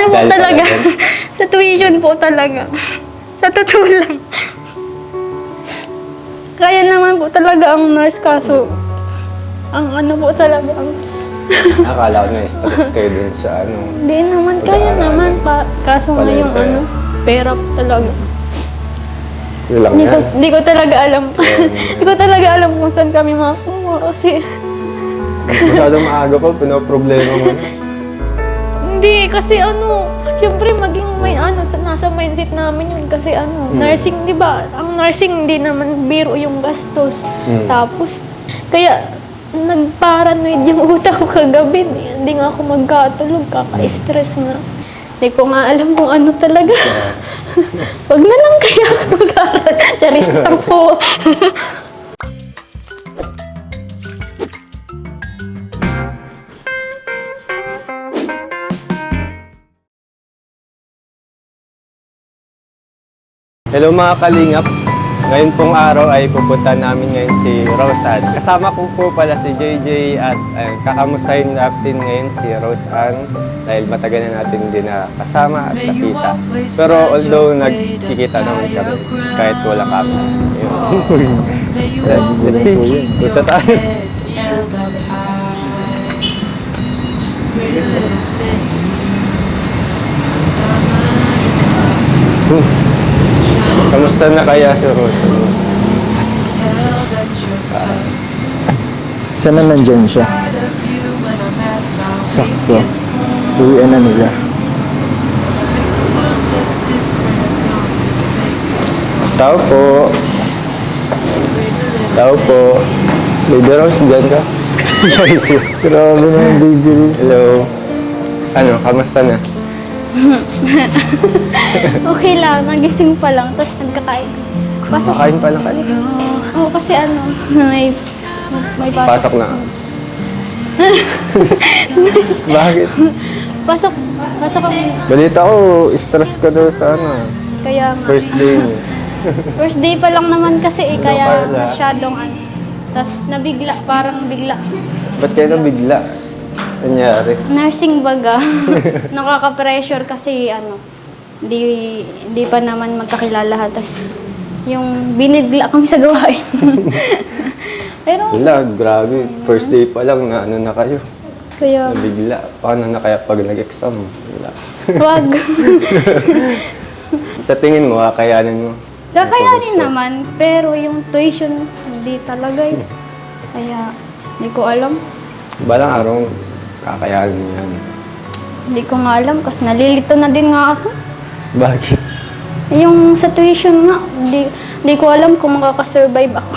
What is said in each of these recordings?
po talaga. Sa tuition po talaga. Sa totoo lang. Kaya naman po talaga ang nurse kaso ang ano po talaga ang Akala ko na-stress kayo dun sa ano. hindi naman kaya naman kaso nga yung Palengke. ano pera po talaga. Yun lang yan. Hindi ko talaga alam. Hindi ko talaga alam kung saan kami makakuha kasi Masyadong maaga pa, pinoproblema mo na. hindi kasi ano, syempre maging may ano nasa mindset namin yun kasi ano, nursing 'di ba? Ang nursing hindi naman biro yung gastos. Tapos kaya nagparanoid yung utak ko kagabi. Hindi nga ako magkatulog, kaka-stress nga. Hindi ko nga alam kung ano talaga. Wag na lang kaya ako mag-aral. Charis lang po. Hello mga kalingap. Ngayon pong araw ay pupunta namin ngayon si Roseanne. Kasama ko po pala si JJ at kakamustahin natin ngayon si Roseanne dahil matagal na natin din na kasama at nakita. Pero although nagkikita naman kami kahit wala kami. So, let's see. Punta tayo. Kamusta na kaya si Roseanne? Sana nandyan siya. Sakto. Uwian na nila. Tao po. Tao po. Baby Rose, dyan ka? Grabe naman, baby. Hello. Ano, kamusta na? Okay lang, nagising pa lang, tapos nagkakain. Pasok. Makain pa lang kayo? Oo, kasi ano, may pasok. Pasok na. Bakit? Pasok kami. Balita ko, stress ka daw sa ano, Kaya nga. first day niyo. First day pa lang naman kasi kaya Carla. masyadong ano. Tapos nabigla, parang bigla. Ba't kayo nabigla? Nangyari? Nursing baga. Nakaka-pressure kasi ano, di pa naman magkakilala. Tapos yung binigla kami sa gawain. Pero Wala, grabe. First day pa lang na ano na kayo. kaya Nabigla. Paano na kaya pag nag-exam? Wala. wag. Sa tingin mo, kakayanin mo? Kakayanin naman, pero yung tuition hindi talaga eh. Kaya hindi ko alam. Balang araw, kakayanin mo yan. Hindi ko nga alam kasi nalilito na din nga ako. Bakit? Yung sa tuition nga, di ko alam kung makakasurvive ako.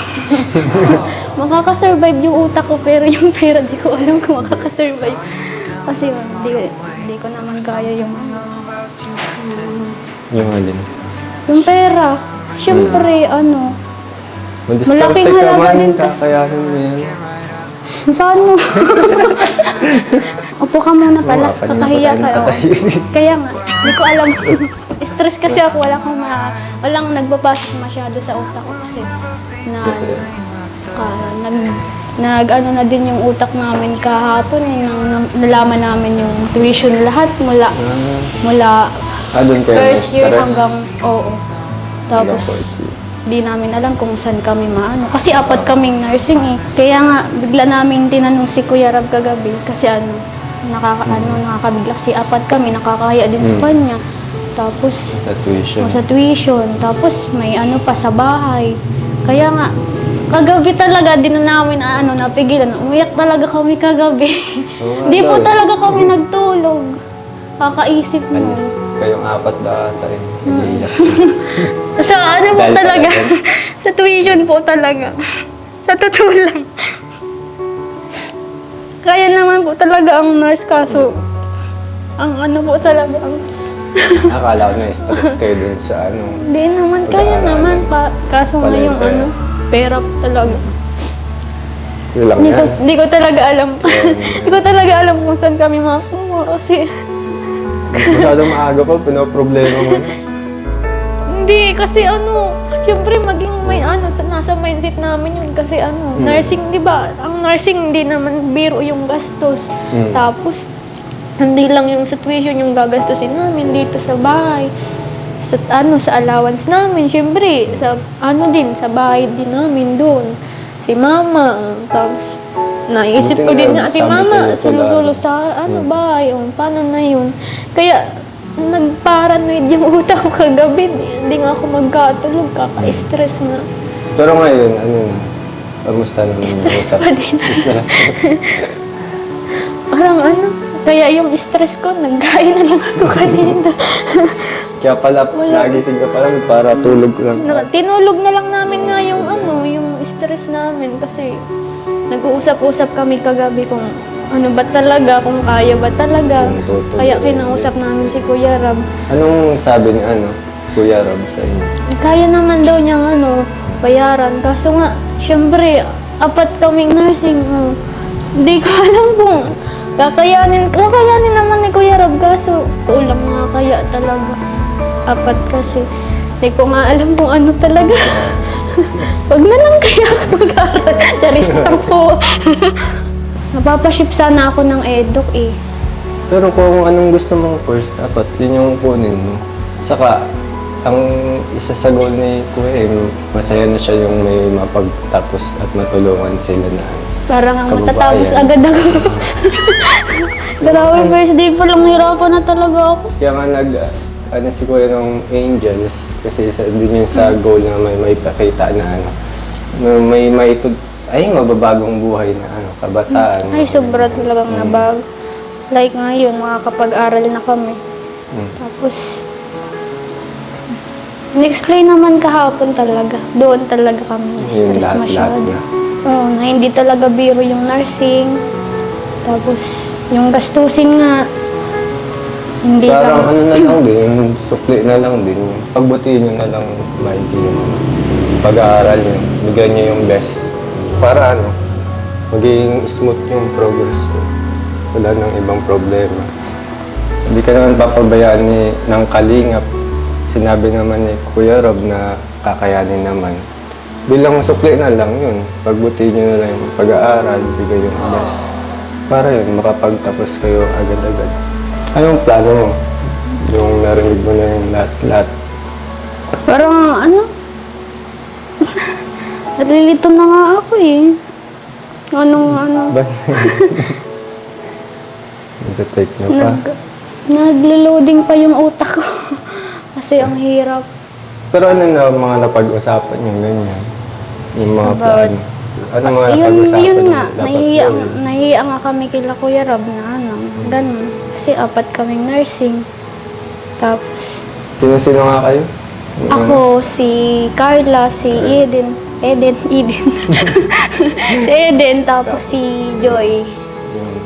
Makakasurvive yung utak ko, pero yung pera di ko alam kung makakasurvive. Kasi di ko naman kaya yung Yung alin? yung pera. Siyempre, ano, Madiskarte Malaking ka halaga man, din kasi. kakayanin mo yan. paano? Upo ka muna pala, Oo, kanina pa kakahiya tayo ka. nagkakahiya. Kaya nga, di ko alam. Stress kasi ako, walang nagbabasok masyado sa utak ko kasi nag-ano na din yung utak namin kahapon eh, nang nalaman namin yung tuition lahat mula Doon kayo first year na-stress? hanggang oo. Tapos di namin alam kung saan kami maano kasi apat kaming nursing eh. Kaya nga bigla namin tinanong si Kuya Rab kagabi kasi nakakabigla kasi apat kami, nakakahiya din sa kanya. Tapos Sa tuition. sa tuition, tapos may ano pa sa bahay. Kaya nga, kagabi talaga, din na namin napigilan. Umiyak talaga kami kagabi. Hindi po talaga kami nagtulog. Kakaisip mo. Alis, kayong apat data eh. Nag-iiyak. Sa ano po Dahil talaga, talaga. sa tuition po talaga. Sa totoo lang. Kaya naman po talaga ang nurse kaso, ang ano po talaga, Akala ko na-stress kayo dun sa ano. hindi naman kaya naman kaso nga yung Palengke. pera po talaga. Yun lang yan. Hindi ko talaga alam. Hindi ko talaga alam kung saan kami makakuha kasi Masyadong maaga pa, pinoproblema mo na. hindi kasi ano, syempre maging may nasa mindset namin yun kasi nursing 'di ba? Ang nursing hindi naman biro yung gastos. Tapos Hindi lang yung sa tuition yung gagastusin namin dito sa bahay. Sa allowance namin, syempre, sa sa bahay din namin doon. Si mama, tapos naisip Buti ko na din lang, na si sabi mama, kayo pala. sulo-sulo sa bahay, paano na yun. Kaya, nagparanoid yung utak ko kagabi, hindi nga ako magkatulog, kaka-stress nga. Pero ngayon, ano na? Kamusta naman yung Stress usap? pa din. Stress. Parang kaya yung stress ko, nagkain na lang ako kanina. Kaya pala, Wala. nagising ka pala para tulog lang. Tinulog na lang namin nga yung stress namin kasi nag-uusap-usap kami kagabi kung ano ba talaga, kung kaya ba talaga. Kung tutuloy. Kaya kinausap namin si Kuya Rab. Anong sabi ni Kuya Rob sa inyo? Kaya naman daw niyang bayaran. Kaso nga, syempre, apat kaming nursing. Hindi ko alam kung kakayanin naman ni Kuya Rab. Kaso, ulang nga kaya talaga. Apat kasi. Hindi ko nga alam kung ano talaga. Wag na lang kaya ako mag-aaral. Charis lang po. Napapaship sana ako ng eduk eh. Pero kung anong gusto mong course, dapat yun yung kunin mo. Saka, ang isa sa goal ni Kuya, masaya na siya yung may mapagtapos at matulungan sila na Parang ang kababayan. matatapos agad ako. Grabe, first day pa lang hirapan na talaga ako. Kaya nga si Kuya ng Angels, kasi isa din yun sa goal na may pakita na mababagong buhay na kabataan. Ay, sobra talagang nabag. Like ngayon, makakapag-aral na kami. Tapos, in-explain naman kahapon talaga. Doon talaga kami Yun, stress lahat masyado. na. Oo, na hindi talaga biro yung nursing. Tapos, yung gastusin nga, hindi Parang lang. na lang din, sukli na lang din. Pagbutihin nyo na lang, Mikey, yung pag-aaral nyo. Bigyan nyo yung best. Para maging smooth yung progress nyo. Wala nang ibang problema. Hindi ka naman papabayaan ng kalingap. Sinabi naman ni Kuya Rob na kakayanin naman. Bilang sukli na lang yun. Pagbutihin nyo na lang yung pag-aaral, bigay yung best. Para yun, makapagtapos kayo agad-agad. Anong plano mo? Yung narinig mo na yung lahat-lahat. Parang nalilito na nga ako eh. Ba't? Nag-take nyo pa. Naglo-loading pa yung utak ko. Kasi ang hirap. Pero ano na mga napag-usapan yung ganyan? Yung mga About- plano? Ano mga napag-usapan Yun yung nga, dapat gawin? nahiya nga kami kila Kuya Rob na ganun. Kasi apat kaming nursing. Tapos, Sino-sino nga kayo? ako, si Carla, si Eden. Si Eden, tapos si Joy. Yun.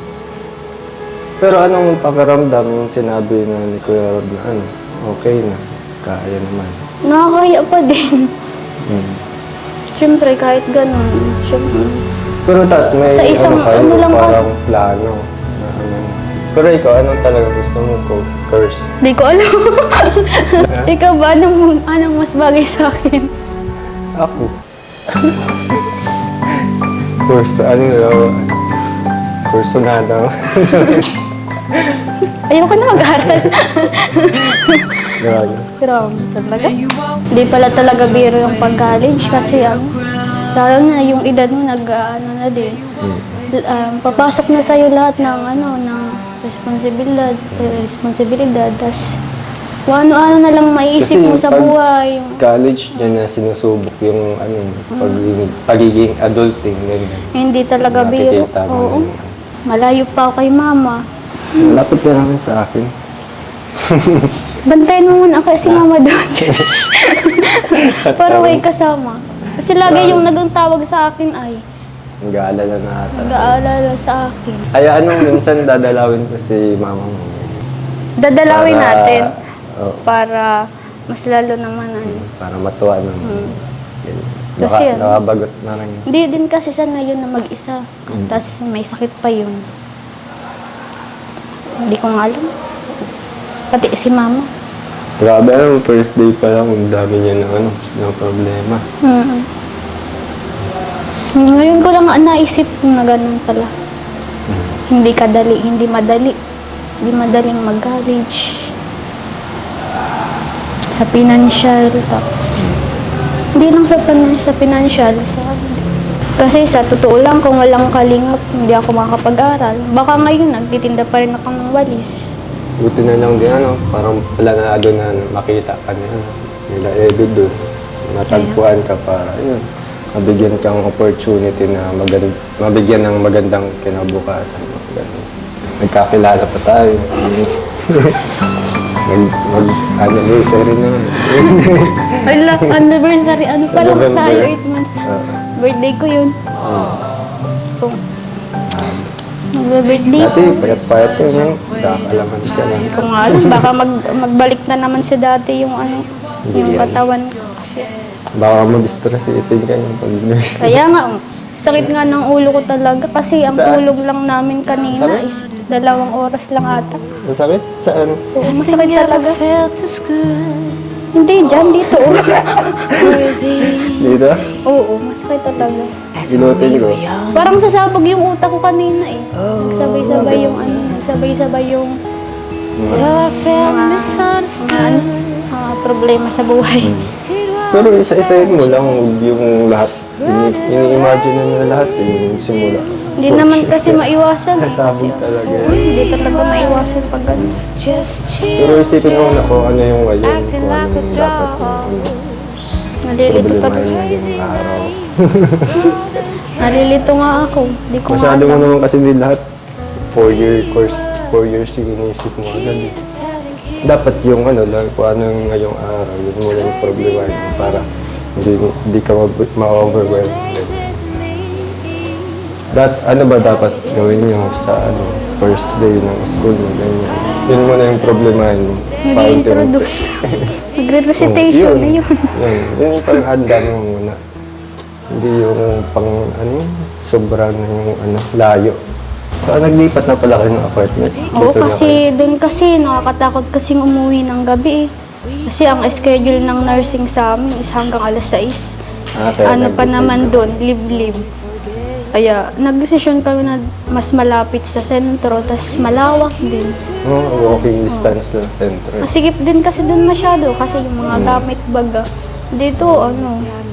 Pero anong pakiramdam yung sinabi na ni Kuya Rob na okay na, kaya naman. Nakakaya pa din. Siyempre, kahit ganun. Siyempre. Pero may Sa isang kayo, ano lang parang plano. Na Pero ikaw, anong talaga gusto mo ko? Curse? Di ko alam. Ikaw ba, anong mas bagay sa akin? Ako. Curse, Curse na daw. Ayoko na mag-aral. Grabe. Grabe talaga. Di pala talaga biro yung pag-college kasi lalo na yung edad mo na din. Papasok na sa'yo lahat ng ng responsibilidad. Tas kung ano-ano na lang maiisip mo sa buhay. College, dyan na sinusubok yung pagiging adulting. Ganyan. Hindi talaga biro. Nakikita mo Oo. na yun. Malayo pa ako kay mama. Lapit ka naman sa akin. Bantayan mo muna kasi mama doon. Para may kasama. Kasi lagi yung nagtawag sa akin ay Nag-aalala na ata. nag-aalala sa akin. Kaya minsan dadalawin ko si mama mo. Dadalawin Para- natin Oo, para mas lalo naman para matuwa naman. Yan. Kasi Nakabagot na rin. Hindi din kasi sana yun na mag-isa. Tapos may sakit pa yun. Hindi ko nga alam. Pati si mama. Grabe, first day pa lang, ang dami niya ng problema. Ngayon ko lang naisip na ganun pala. Hindi madali. Di madaling mag-college. Sa financial, tapos hindi lang sa financial, kasi sa totoo lang, kung walang kalingap, hindi ako makakapag-aral. Baka ngayon, nagtitinda pa rin ako ng walis. Buti na lang din, parang planado na makita ka nila Edo doon. Matagpuan ka para, mabigyan kang opportunity na mabigyan ng magandang kinabukasan. Nagkakilala pa tayo. Mag-anniversary na. Wala, anniversary, ano pa lang November. tayo, 8 months. Birthday ko yun. Kung mag-birthday ko. Dati, payat-payat yun, kakalaman ka lang. Kung alam, baka magbalik na naman sa dati yung yung Hindi yan. katawan ko. Kasi, Baka mag-stress itin ka yung pag-nurse. kaya nga, sakit nga ng ulo ko talaga kasi ang Saan? tulog lang namin kanina Saan? is 2 oras lang ata. Masakit? Saan? Oo, masakit talaga. Felt as good. Hindi, dyan, dito. Or is it Dito? Oo, masakit talaga. as Ginutin we ko. were young? Parang sasabog yung utak ko kanina eh. Nagsabay-sabay yung nagsabay-sabay yung Though I felt misunderstood. problema sa buhay. It was Pero isa-isahin mo lang yung lahat. Ini-imagine na lahat yung simula. Hindi naman kasi maiwasan. Nasabog talaga yan. Hindi talaga maiwasan pag gano'n. just Pero chill, isipin mo na kung ano yung ngayon, acting kung ano like a yung dapat dog. Nalilito problemahin talaga. ngayong araw. Nalilito nga ako. Hindi ko Masyado nga mo alam. naman kasi din lahat 4-year course, 4 years yung inisip mo agad. Dapat yung lang, kung ano yung ngayong araw, yun mo lang yung problemahin mo para hindi ka ma-overwhelm. Ano ba dapat gawin nyo sa first day ng school mo? Ganyan. Yun mo na yung problemahin mo. Nag-i-introduce. Nagre-recitation na yun. Yun yung parang handa mo muna. Hindi yung pang sobrang yung layo. So, naglipat na pala kayo ng apartment. Oo, Dito na kasi doon kasi nakakatakot kasing umuwi ng gabi eh. Kasi ang schedule ng nursing sa amin is hanggang alas 6. kayo. Ano pa nag-decide naman na. doon, live-live. Kaya nag-decision kami na mas malapit sa sentro, tas malawak din. Walking distance ng sentro. Masigip din kasi doon masyado kasi yung mga gamit baga. Dito,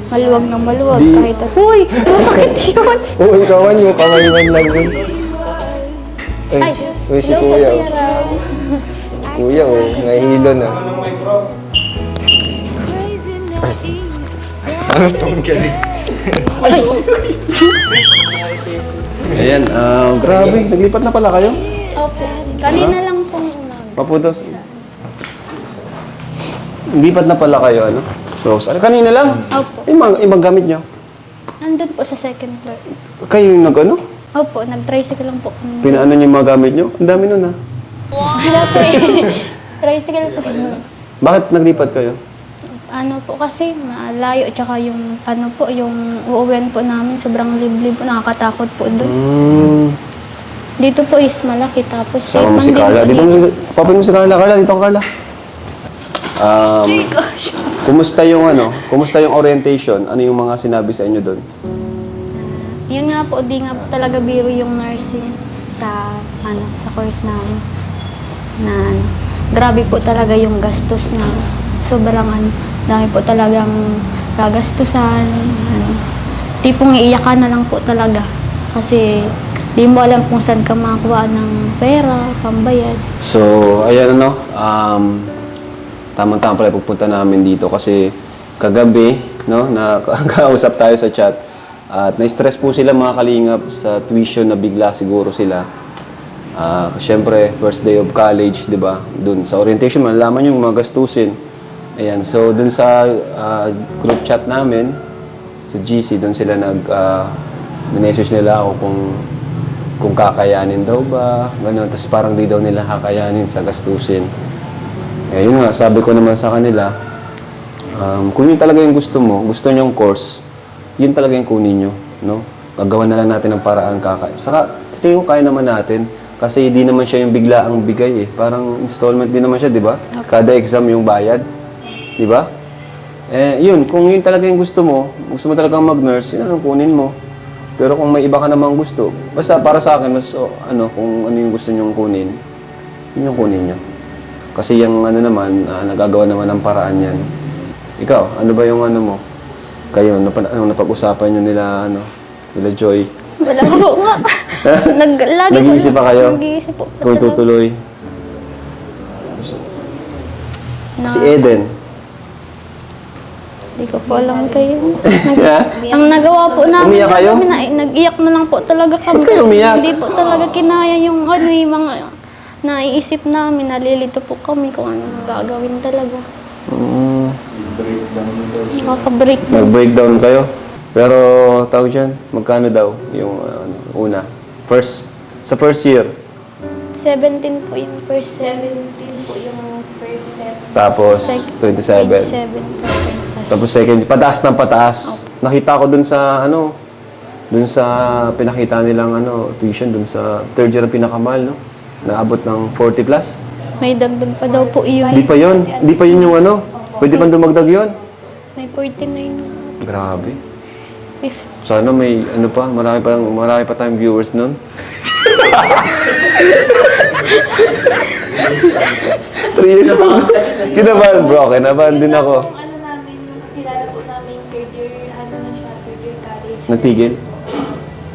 maluwag na maluwag. Di- Kahit, uy, masakit yun! Oo, ikawan yung kamay-man lang dun. Ay, si hello po, Kuya. Kuya Ram. Kuya, nahihilo na. crazy naive. Ano tong galing? Ayan, grabe, naglipat na pala kayo? Opo, kanina lang pong Paputos. Lipat na pala kayo, Rose, kanina lang? Opo, Ibang gamit nyo? nandun po sa second floor. Kayo yung Opo, nag-tricycle lang po. Pinaano nyo yung mga gamit nyo? Ang dami nun, Wala po eh. Tricycle po. Bakit naglipat kayo? Ano po kasi, malayo, tsaka yung, yung uuwian po namin, sobrang liblib po, nakakatakot po doon. Dito po is malaki, tapos Sama mo man si din Carla. po Dito mo si... Papin mo si Carla. Carla, dito ka, Carla. Kumusta yung orientation? Ano yung mga sinabi sa inyo doon? Yun nga po, di nga po talaga biro yung nursing sa, sa course namin. Na, grabe po talaga yung gastos na sobrang dami po talagang gagastusan. Tipong iiyakan na lang po talaga. Kasi di mo alam kung saan ka makakuha ng pera, pambayad. So, ayan tamang-tama pala pupunta namin dito kasi kagabi, nakausap tayo sa chat at na-stress po sila mga kalingap sa tuition na bigla siguro sila. Siyempre, first day of college, di ba? Dun sa orientation, malalaman yung mga gastusin. Ayan, so dun sa group chat namin, sa GC, dun sila message nila ako kung kakayanin daw ba, gano'n. Tapos parang di daw nila kakayanin sa gastusin. Eh, yun nga, sabi ko naman sa kanila, kung yun talaga yung gusto mo, gusto nyong course, yun talaga yung kunin nyo, no? Gagawa na lang natin ng paraan Saka, tingin ko kaya naman natin, kasi di naman siya yung bigla ang bigay eh. Parang installment din naman siya, di ba? Kada exam yung bayad, di ba? Eh, yun, kung yun talaga yung gusto mo talagang mag-nurse, yun ang kunin mo. Pero kung may iba ka namang gusto, basta para sa akin, kung ano yung gusto nyong kunin, yun yung kunin nyo. Kasi yung ano naman, nagagawa naman ng paraan yan. Ikaw, ano ba yung ano mo? Kayo, napag-usapan nyo nila, nila Joy? Wala po nga. Lagi Nag-iisip pa kayo? Nag-iisip po. Kung tutuloy. Si Eden. Hindi ko po alam kayo. Ha? Ang nagawa po namin, Umiyak kayo? nag-iyak na lang po talaga kami. Ba't kayo umiyak? Hindi po talaga kinaya yung yung mga naiisip namin, nalilito po kami kung ano gagawin talaga. Makaka-break na. Nag-breakdown kayo. Pero, tawag dyan, magkano daw yung una? Sa first year. 17 po yung first 17 po yung first set. Tapos, 27. 27. Tapos second, pataas ng pataas. Nakita ko dun sa, dun sa pinakita nilang, tuition, dun sa third year ang pinakamahal, no? Naabot ng 40 plus. May dagdag pa daw po yun. Di pa yun. Di pa yun yung Pwede bang dumagdag yun? May 49. Grabe. If, Sana may, marami pa tayong viewers nun. 3 years pa. Kinabahan, bro. Kinabahan din ako. ano namin, yung kakilala po namin, third year, third year college. Nagtigil?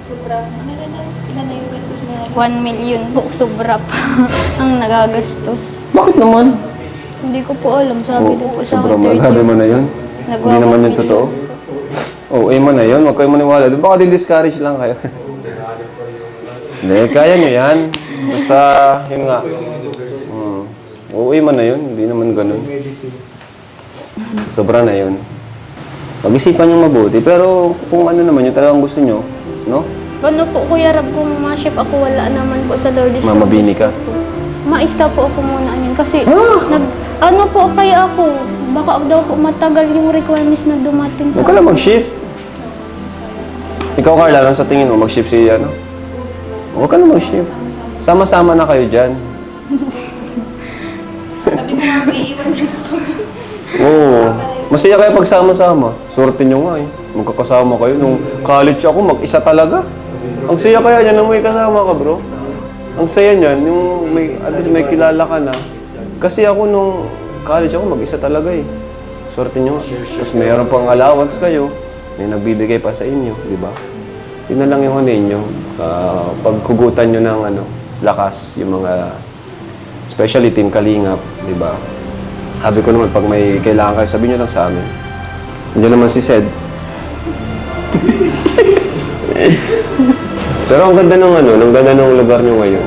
Sobrang, ilan na yung gastos niya? 1 million po, sobra pa ang nagagastos. Bakit naman? Hindi ko po alam, sabi daw po sa Sobrang akin, malabi mo na yun. Nagawa Hindi naman 1 yung million. totoo. Oo, mo na yun. Huwag kayo maniwala. Baka din-discourage lang kayo. Hindi, kaya nyo yan. Basta, yun nga. Mo na yun. Hindi naman ganun. Sobra na yun. Pag-isipan nyo mabuti. Pero kung ano naman yung talagang gusto nyo, no? Ano po, Kuya Rab, kung ma-ship ako, wala naman po sa Lourdes. Mamabini ka? Ma-stop po ako muna niyan kasi ano po kaya ako, baka daw po matagal yung requirements na dumating sa Huwag ka lang mag-shift. Ikaw, Carla, ano sa tingin mo? Mag-shift si Huwag ka lang mag-shift. Sama-sama na kayo dyan. Sabi ko nga, iiwan niyo ako. Oo. Masaya kayo pagsama-sama. Swerte nyo nga eh. Magkakasama kayo. Nung college ako, mag-isa talaga. Ang saya kaya niyan nung may kasama ka, bro. Ang saya niyan, yung at least may kilala ka na. Kasi ako nung college ako, mag-isa talaga eh. Swerte nyo nga. Tapos mayroon pang allowance kayo. May nagbibigay pa sa inyo, di ba? Yun na lang yung ninyo. Pagkugutan nyo ng lakas, yung mga, especially Team Kalingap, di ba? Sabi ko naman, pag may kailangan kayo, sabihin nyo lang sa amin. Nandiyan naman si Sed. Pero ang ganda ng lugar nyo ngayon.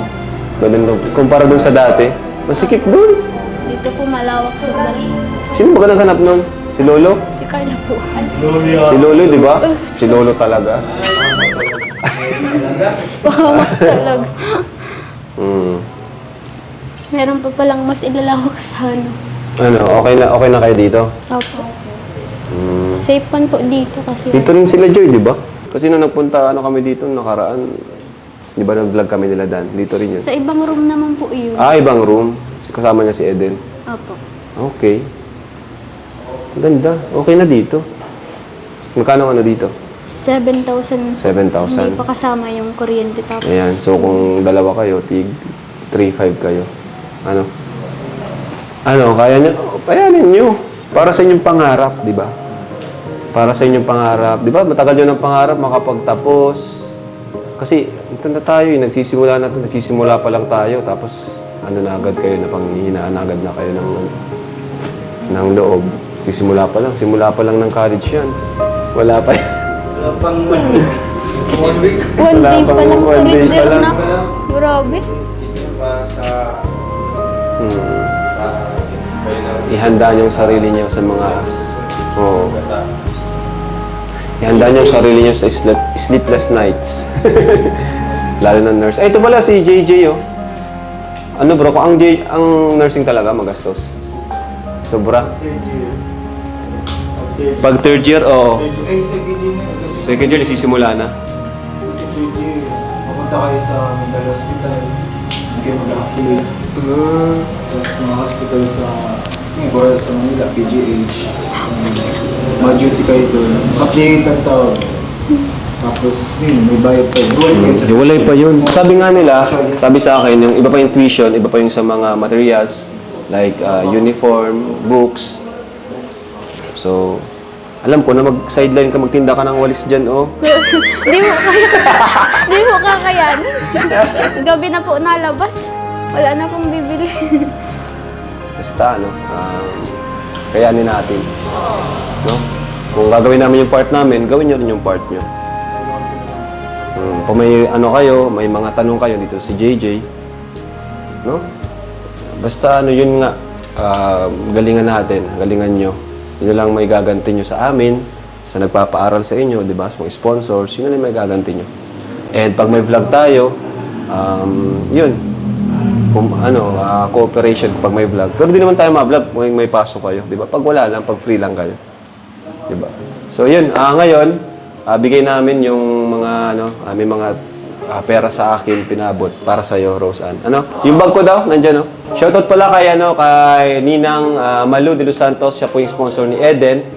Ganda kumpara dun sa dati, masikip dun. Dito po malawak sa bari. Sino ba ka naghanap nun? Si Lolo? Si Carla po. Si Lolo, di ba? Si Lolo talaga. Pahawak talaga. Hmm. Meron pa palang mas ilalawak sa Okay na kayo dito? Opo. Hmm. Safe pan po dito kasi. Dito rin sila Joy, di ba? Kasi nung nagpunta kami dito nakaraan, di ba nag-vlog kami nila Dan? Dito rin yun. Sa ibang room naman po yun. Ibang room. Kasama niya si Eden. Opo. Okay. Ganda. Okay na dito. Magkano dito? 7,000. 7,000. Hindi pa kasama yung kuryente tapos. Ayan. So kung dalawa kayo, 3,500 kayo. Kaya ninyo. Para sa inyong pangarap, di ba? Para sa inyong pangarap. Di ba? Matagal nyo ng pangarap, makapagtapos. Kasi, ito na tayo, nagsisimula pa lang tayo, tapos, na agad kayo, napanghihinaan agad na kayo ng loob. Simula pa lang ng college yan. Wala pa yan. Wala pang one week. One day pa lang. One day pa lang. Na. Grabe. Sige pa sa... Ihanda niyo yung sarili niyo sa mga... Ihanda niyo yung sarili niyo sa sleepless nights. Lalo na nurse. Ito pala si JJ, oh. Bro, kung ang nursing talaga magastos. Sobra. Pag third year, oo. Second year, nagsisimula na. Kasi pwede, mapunta kayo sa mental hospital, hindi kayo mag-affiliate. Tapos mga hospital sa Manila, PGH. Mag-duty kayo doon. Affiliate ang tawag. Tapos, yun, may bayad pa yun. Hiwalay pa yun. Sabi nga nila, sabi sa akin, yung iba pa yung tuition, iba pa yung sa mga materials, like uniform, books. So, alam ko na mag-sideline ka, magtinda ka ng walis dyan, oh. Hindi mo kaya. Hindi mo kakayanin. Gabi na po nalabas. Wala na pong bibili. Basta, kayanin natin. No? Kung gagawin namin yung part namin, gawin nyo rin yung part nyo. Kung may kayo, may mga tanong kayo dito si JJ, no? Basta yun nga, galingan natin, galingan nyo. Yun lang may gaganti nyo sa amin, sa nagpapaaral sa inyo, di ba? Sa mga sponsors, yun lang may gaganti nyo. And pag may vlog tayo, yun, cooperation pag may vlog. Pero di naman tayo ma-vlog kung may pasok kayo, di ba? Pag wala lang, pag free lang kayo. Di ba? So yun, ngayon, bigay namin yung mga may mga pera sa akin pinabot para sa iyo, Rose Ann. Yung bag ko daw nandiyan, no? Shoutout pala kay kay Ninang Malu de Los Santos, siya po yung sponsor ni Eden,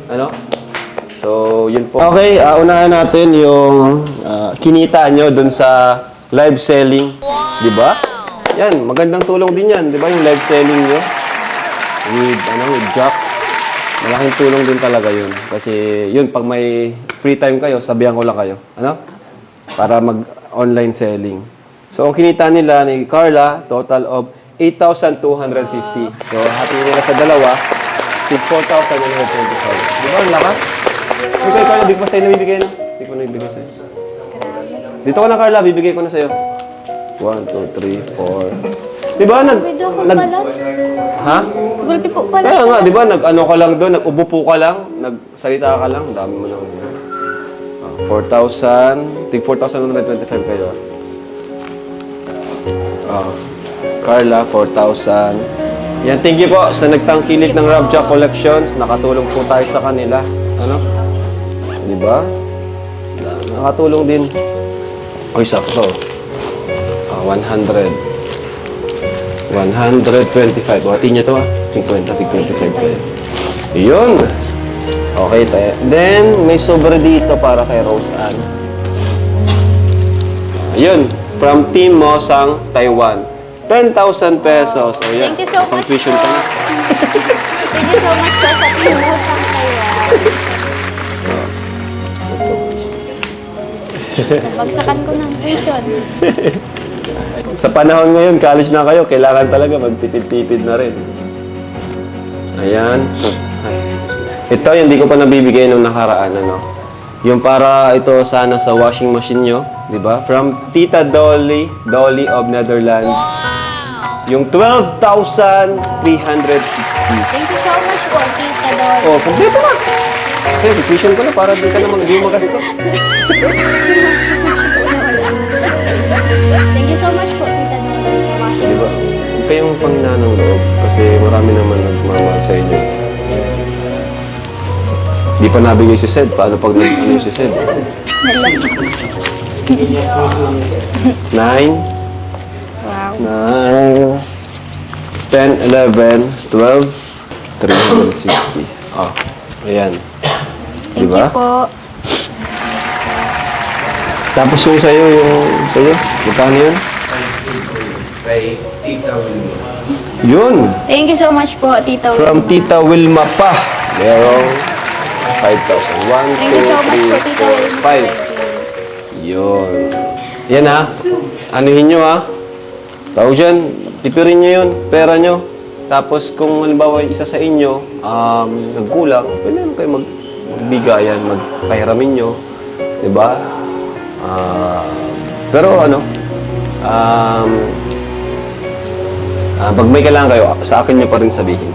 So, yun po. Okay, unahan natin yung kinita nyo dun sa live selling, 'di ba? Yan, magandang tulong din 'yan, 'di ba? Yung live selling nyo with Jack. Malaking tulong din talaga yun. Kasi yun, pag may free time kayo, sabihan ko lang kayo. Para mag-online selling. So, ang kinita nila ni Carla, total of 8,250. So, hati nila sa dalawa, 4,125. Di ba? Ang lakas? Okay, Carla, di ko pa sa'yo nabibigay na. Di ko nabibigay sa'yo. Dito ko na, Carla. Bibigay ko na sa'yo. 1, 2, 3, 4. Di ba? Video ko pala. Ha? Gulpi po pala. Kaya nga, di ba, nag-ano ka lang doon, nag-ubo po ka lang, nagsalita ka lang, dami mo lang. 4,000, tig 4,125 kayo. Carla, 4,000. Yan, thank you po sa nagtangkilik ng Rabjack Collections. Nakatulong po tayo sa kanila. Di ba? Nakatulong din. Oy, sakto. 100. 125. Buhatin niyo to 50, 25 kayo. Yun! Okay, tayo. Then, may sobre dito para kay Rose Ann. Yun. From Team Mosang, Taiwan. 10,000 pesos. O yan. Thank you so much Pang-tuition po. ka na. Thank you so much po sa pinusang kayo. Nabagsakan ko ng tuition. Sa panahon ngayon, college na kayo, kailangan talaga magtipid-tipid na rin. Ayan. Ito, hindi ko pa nabibigay nung nakaraan, Yung para ito sana sa washing machine nyo, di ba? From Tita Dolly of Netherlands. Wow! Yung 12,350. Thank you so much po, Tita Dor. Oh, kompleto na. Kasi tuition ko na para di ka naman hindi magastos. Thank you so much po, Tita Dor, sa washing. Di ba? Huwag kayong panginanang loob kasi marami naman nagmamahal sa inyo. Di pa nabigay si Sed. Paano pag nag-ano si Sed? 9. Wow. 9. 10, 11, 12, 360. Ayan. Di Thank ba? you po. Tapos yung sa'yo, magkano yun? Kay Tita Wilma. Yun! Thank you so much po, Tita Wilma. From Tita Wilma pa. Merong 5,000. 1, Thank you so much po, Tita 2, 3, 4, 5. Wilma. Yun. Yan anuhin nyo Tawag dyan, tipirin nyo yun, pera nyo. Tapos kung halimbawa yung isa sa inyo, nagkulang, pwede naman kayo magbigayan, magpahiramin nyo. Diba? Pero pag may kailangan kayo, sa akin nyo pa rin sabihin.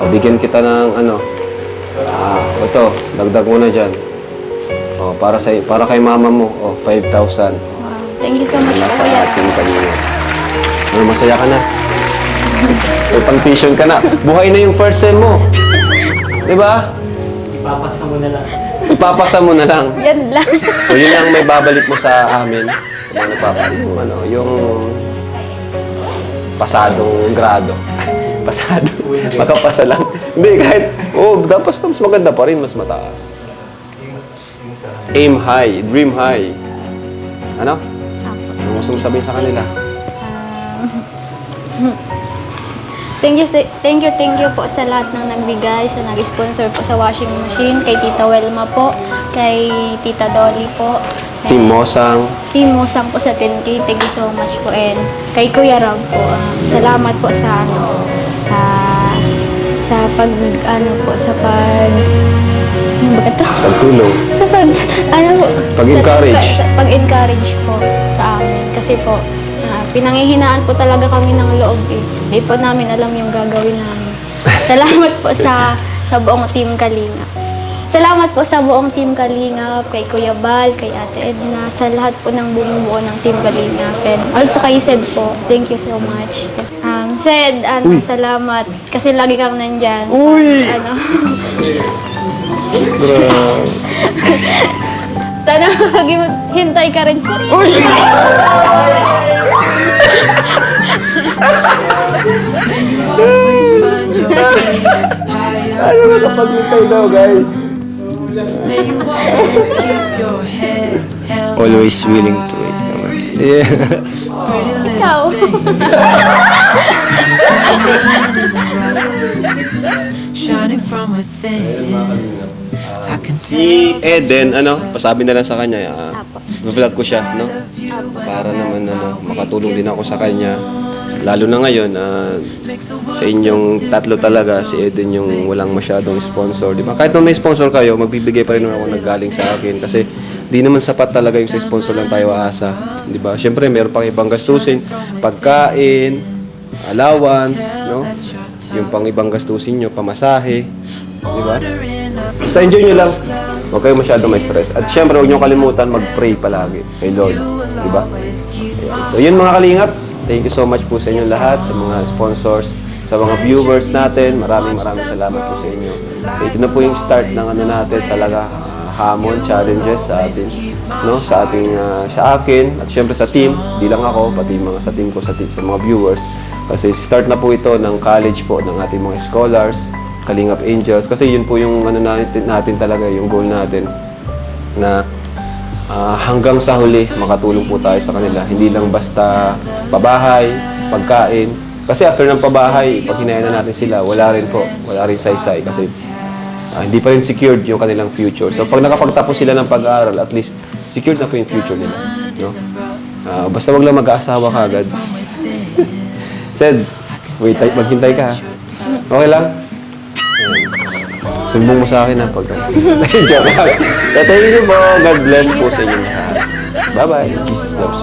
Bigyan kita ng ito, dagdag mo na dyan. Para kay mama mo, 5,000. Wow. Thank you so much po, Nasa Kuya. ating kanina. Masaya ka na. May pang-tuition ka na. Buhay na yung first sem mo. Di ba? Ipapasa mo na lang. Ipapasa mo na lang. Yan lang. So, yun lang may babalik mo sa amin. Yung pasadong grado. Pasado. Makapasa lang. Hindi, kahit, tapos mas maganda pa rin, mas mataas. aim high, dream high. Ano? Apo. Ano gusto mo sabihin sa kanila? Thank you po sa lahat ng nagbigay, sa nag-sponsor po sa washing machine, kay Tita Welma po, kay Tita Dolly po, kay Team Mosang. Team Musang po sa 10K. Thank you so much po. And kay Kuya Rob po, salamat po sa pag ano ba ito? Pagtulong. Sa Pag-encourage. Pag-encourage po sa amin. Kasi po, pinanghihinaan po talaga kami ng loob eh. Hindi po namin alam yung gagawin namin. Salamat po sa buong Team Kalingap. Salamat po sa buong Team Kalingap, kay Kuya Bal, kay Ate Edna, sa lahat po ng bumubuo ng Team Kalingap. And also kay Sed po, thank you so much. Sed, salamat. Kasi lagi kang nandyan. Uy! Sana maghintay ka rin. Ano ba kapag-hintay daw, guys? Always willing to wait. Yeah. Ikaw. Shining from within. I can Si Eden, pasabi na lang sa kanya, Apo. vlog ko siya, no? Para naman, makatulong din ako sa kanya. Lalo na ngayon, sa inyong tatlo talaga, si Eden yung walang masyadong sponsor, di ba? Kahit na may sponsor kayo, magbibigay pa rin ako naggaling sa akin kasi di naman sapat talaga yung sa sponsor lang tayo aasa, di ba? Siyempre, meron pang ibang gastusin, pagkain, allowance, no? Yung pang ibang gastusin nyo, pamasahe, di ba? Basta enjoy nyo lang. Huwag kayo masyado may stress. At syempre, huwag nyo kalimutan mag-pray palagi kay Lord. Di ba? Ayan. So, yun mga kalingap. Thank you so much po sa inyo lahat, sa mga sponsors, sa mga viewers natin. Maraming salamat po sa inyo. So, ito na po yung start ng natin talaga. Hamon, challenges sa atin, no? Sa akin, at syempre sa team. Di lang ako, pati mga sa team ko, sa mga viewers. Kasi start na po ito ng college po ng ating mga scholars, Kalingap Angels, kasi yun po yung natin talaga, yung goal natin na hanggang sa huli makatulong po tayo sa kanila. Hindi lang basta pabahay, pagkain. Kasi after ng pabahay, pag hinayaan na natin sila, wala rin saysay kasi hindi pa rin secured yung kanilang future. So pag nakapagtapos sila ng pag-aaral, at least secured na po yung future nila, no? Basta wag lang mag-aasawa kagad. Sed, wait, maghintay ka ha. Okay lang? Sumbong mo sa akin ha pag... Joke lang. Thank you po. God bless po sa inyo lahat. Bye-bye. Jesus loves you.